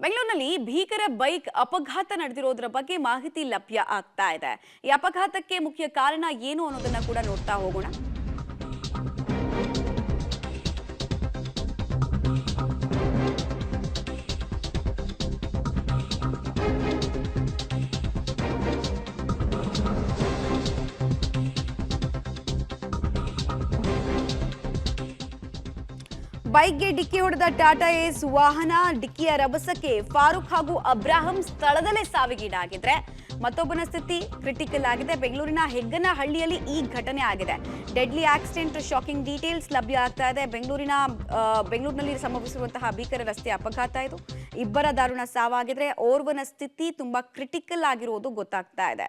ಬೆಂಗಳೂರಿನಲ್ಲಿ ಭೀಕರ ಬೈಕ್ ಅಪಘಾತ ನಡೆದಿರೋದ್ರ ಬಗ್ಗೆ ಮಾಹಿತಿ ಲಭ್ಯ ಆಗ್ತಾ ಇದೆ. ಈ ಅಪಘಾತಕ್ಕೆ ಮುಖ್ಯ ಕಾರಣ ಏನು ಅನ್ನೋದನ್ನ ಕೂಡ ನೋಡ್ತಾ ಹೋಗೋಣ. ಬೈಕ್ಗೆ ಡಿಕ್ಕಿ ಹೊಡೆದ ಟಾಟಾ ಏಸ್ ವಾಹನ ಡಿಕ್ಕಿಯ ರಭಸಕ್ಕೆ ಫಾರೂಕ್ ಹಾಗೂ ಅಬ್ರಾಹಂ ಸ್ಥಳದಲ್ಲೇ ಸಾವಿಗೀಡಾಗಿದ್ರೆ ಮತ್ತೊಬ್ಬನ ಸ್ಥಿತಿ ಕ್ರಿಟಿಕಲ್ ಆಗಿದೆ. ಬೆಂಗಳೂರಿನ ಹೆಗ್ಗನಹಳ್ಳಿಯಲ್ಲಿ ಈ ಘಟನೆ ಆಗಿದೆ. ಡೆಡ್ಲಿ ಆಕ್ಸಿಡೆಂಟ್ ಶಾಕಿಂಗ್ ಡೀಟೇಲ್ಸ್ ಲಭ್ಯ ಆಗ್ತಾ ಇದೆ. ಬೆಂಗಳೂರಿನಲ್ಲಿ ಸಂಭವಿಸಿರುವಂತಹ ಭೀಕರ ರಸ್ತೆ ಅಪಘಾತ ಇದು. ಇಬ್ಬರ ದಾರುಣ ಸಾವಾಗಿದ್ರೆ ಓರ್ವನ ಸ್ಥಿತಿ ತುಂಬಾ ಕ್ರಿಟಿಕಲ್ ಆಗಿರುವುದು ಗೊತ್ತಾಗ್ತಾ ಇದೆ.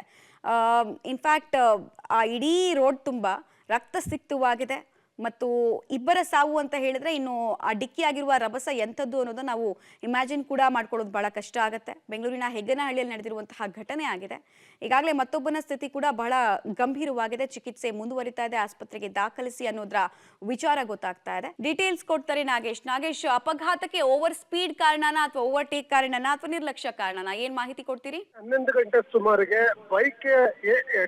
ಇನ್ಫ್ಯಾಕ್ಟ್ ಆ ಇಡೀ ರೋಡ್ ತುಂಬಾ ರಕ್ತಸಿಕ್ತವಾಗಿದೆ. ಮತ್ತು ಇಬ್ಬರ ಸಾವು ಅಂತ ಹೇಳಿದ್ರೆ ಇನ್ನು ಆ ಡಿಕ್ಕಿ ಆಗಿರುವ ರಭಸ ಎಂಥದ್ದು ಅನ್ನೋದನ್ನ ನಾವು ಇಮ್ಯಾಜಿನ್ ಕೂಡ ಮಾಡ್ಕೊಳ್ಳೋದು ಬಹಳ ಕಷ್ಟ ಆಗುತ್ತೆ. ಬೆಂಗಳೂರಿನ ಹೆಗ್ಗನಹಳ್ಳಿಯಲ್ಲಿ ನಡೆದಿರುವಂತಹ ಘಟನೆ ಆಗಿದೆ. ಈಗಾಗಲೇ ಮತ್ತೊಬ್ಬನ ಸ್ಥಿತಿ ಕೂಡ ಬಹಳ ಗಂಭೀರವಾಗಿದೆ. ಚಿಕಿತ್ಸೆ ಮುಂದುವರಿತಾ ಇದೆ. ಆಸ್ಪತ್ರೆಗೆ ದಾಖಲಿಸಿ ಅನ್ನೋದ್ರ ವಿಚಾರ ಗೊತ್ತಾಗ್ತಾ ಇದೆ. ಡೀಟೇಲ್ಸ್ ಕೊಡ್ತಾರೆ ನಾಗೇಶ್, ಅಪಘಾತಕ್ಕೆ ಓವರ್ ಸ್ಪೀಡ್ ಕಾರಣನಾ ಅಥವಾ ಓವರ್ಟೇಕ್ ಕಾರಣನಾ ಅಥವಾ ನಿರ್ಲಕ್ಷ್ಯ ಕಾರಣನಾ, ಏನ್ ಮಾಹಿತಿ ಕೊಡ್ತೀರಿ? 11 ಗಂಟೆ ಸುಮಾರಿಗೆ ಬೈಕ್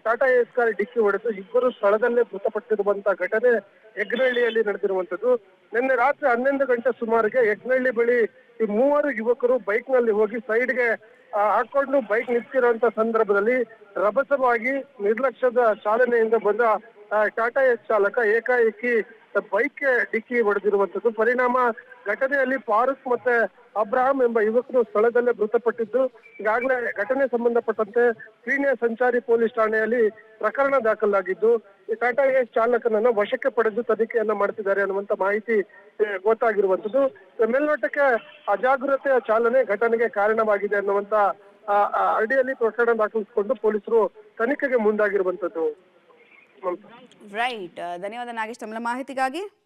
ಟಾಟಾ ಏಸ್ ಕಾರ್ ಡಿಕ್ಕಿ ಹೊಡೆದು ಇಬ್ಬರು ಸ್ಥಳದಲ್ಲೇ ಮೃತಪಟ್ಟಿರುವಂತಹ ಘಟನೆ ಹೆಗ್ನಹಳ್ಳಿಯಲ್ಲಿ ನಡೆದಿರುವಂತದ್ದು. ನಿನ್ನೆ ರಾತ್ರಿ 11 ಗಂಟೆ ಸುಮಾರಿಗೆ ಹೆಗ್ನಹಳ್ಳಿ ಬಳಿ ಈ ಮೂವರು ಯುವಕರು ಬೈಕ್ ನಲ್ಲಿ ಹೋಗಿ ಸೈಡ್ಗೆ ಹಾಕೊಂಡು ಬೈಕ್ ನಿಂತಿರುವಂತ ಸಂದರ್ಭದಲ್ಲಿ ರಭಸವಾಗಿ ನಿರ್ಲಕ್ಷ್ಯದ ಚಾಲನೆಯಿಂದ ಬಂದ ಟಾಟಾ ಏಸ್ ಚಾಲಕ ಏಕಾಏಕಿ ಬೈಕ್ ಡಿಕ್ಕಿ ಹೊಡೆದಿರುವಂತದ್ದು. ಪರಿಣಾಮ ಘಟನೆಯಲ್ಲಿ ಫಾರೂಕ್ ಮತ್ತೆ ಅಬ್ರಾಹಂ ಎಂಬ ಯುವಕರು ಸ್ಥಳದಲ್ಲೇ ಮೃತಪಟ್ಟಿದ್ದು, ಈಗಾಗಲೇ ಘಟನೆ ಸಂಬಂಧಪಟ್ಟಂತೆ ಪೀಣ್ಯ ಸಂಚಾರಿ ಪೊಲೀಸ್ ಠಾಣೆಯಲ್ಲಿ ಪ್ರಕರಣ ದಾಖಲಾಗಿದ್ದು ಈ ಟಾಟಾ ಏಸ್ ಚಾಲಕನನ್ನ ವಶಕ್ಕೆ ಪಡೆದು ತನಿಖೆಯನ್ನ ಮಾಡ್ತಿದ್ದಾರೆ ಅನ್ನುವಂತ ಮಾಹಿತಿ ಗೊತ್ತಾಗಿರುವಂತದ್ದು. ಮೇಲ್ನೋಟಕ್ಕೆ ಅಜಾಗೃತೆಯ ಚಾಲನೆ ಘಟನೆಗೆ ಕಾರಣವಾಗಿದೆ ಅನ್ನುವಂತ ಅಡಿಯಲ್ಲಿ ಪ್ರಕರಣ ದಾಖಲಿಸಿಕೊಂಡು ಪೊಲೀಸರು ತನಿಖೆಗೆ ಮುಂದಾಗಿರುವಂತದ್ದು. ರೈಟ್, ಧನ್ಯವಾದ ನಾಗೇಶ್ ತಮ್ಮ ಮಾಹಿತಿಗಾಗಿ.